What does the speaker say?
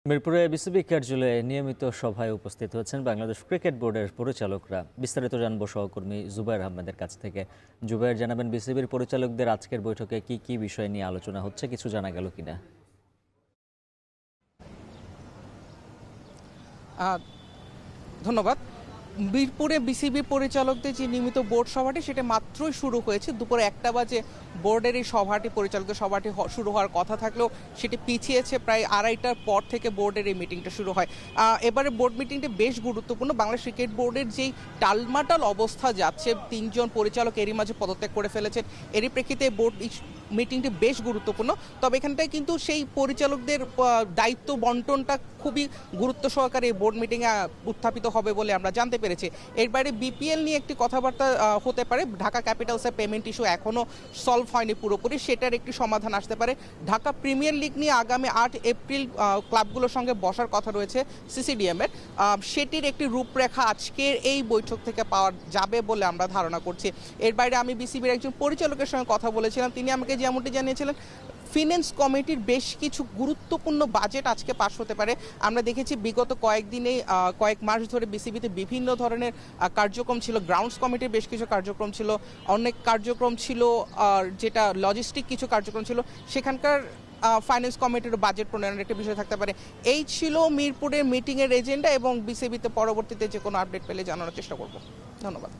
মিরপুরে বিসিবি কার্যালয়ে নিয়মিত সভায় উপস্থিত হচ্ছেন বাংলাদেশ ক্রিকেট বোর্ডের পরিচালকরা। বিস্তারিত জানবো সহকর্মী জুবায়ের আহমেদের কাছ থেকে। জুবায়ের, জানাবেন বিসিবির পরিচালকদের আজকের বৈঠকে কি কি বিষয় নিয়ে আলোচনা হচ্ছে, কিছু জানা গেল কিনা? ধন্যবাদ। মিরপুরে বিসিবি পরিচালকদের যে নিয়মিত বোর্ড সভাটি সেটা মাত্রই শুরু হয়েছে। দুপুরে 1টা বাজে বোর্ডের এই সভাটি, পরিচালকদের সভাটি শুরু হওয়ার কথা থাকলেও সেটি পিছিয়েছে। প্রায় 2:30টার পর থেকে বোর্ডের এই মিটিংটা শুরু হয়। এবারে বোর্ড মিটিংটি বেশ গুরুত্বপূর্ণ। বাংলাদেশ ক্রিকেট বোর্ডের যেই টালমাটাল অবস্থা যাচ্ছে, 3জন পরিচালক এরই মাঝে পদত্যাগ করে ফেলেছেন। এরই প্রেক্ষিতে বোর্ড মিটিংটি বেশ গুরুত্বপূর্ণ। তবে এখানটায় কিন্তু সেই পরিচালকদের দায়িত্ব বন্টনটা খুবই গুরুত্ব সহকারে এই বোর্ড মিটিংয়ে উত্থাপিত হবে বলে আমরা জানতে পেরেছি। এর বাইরে বিপিএল নিয়ে একটি কথাবার্তা হতে পারে। ঢাকা ক্যাপিটালসের পেমেন্ট ইস্যু এখনও সলভ হয়নি পুরোপুরি, সেটার একটি সমাধান আসতে পারে। ঢাকা প্রিমিয়ার লিগ নিয়ে আগামী 8 এপ্রিল ক্লাবগুলোর সঙ্গে বসার কথা রয়েছে সিসিডিএমের। সেটির একটি রূপরেখা আজকের এই বৈঠক থেকে পাওয়া যাবে বলে আমরা ধারণা করছি। এর বাইরে আমি বিসিবির একজন পরিচালকের সঙ্গে কথা বলেছিলাম, তিনি আমাকে যেমনটি জানিয়েছিলেন ফিন্যান্স কমিটির বেশ কিছু গুরুত্বপূর্ণ বাজেট আজকে পাশ হতে পারে। আমরা দেখেছি বিগত কয়েকদিনে কয়েক মাস ধরে বিসিবিতে বিভিন্ন ধরনের কার্যক্রম ছিল। গ্রাউন্ডস কমিটির বেশ কিছু কার্যক্রম ছিল, অনেক কার্যক্রম ছিল যেটা লজিস্টিক কিছু কার্যক্রম ছিল, সেখানকার ফাইন্যান্স কমিটির বাজেট প্রণয়নের একটা বিষয় থাকতে পারে। এই ছিল মিরপুরের মিটিংয়ের এজেন্ডা এবং বিসিবিতে পরবর্তীতে যে কোনো আপডেট পেলে জানানোর চেষ্টা করব। ধন্যবাদ।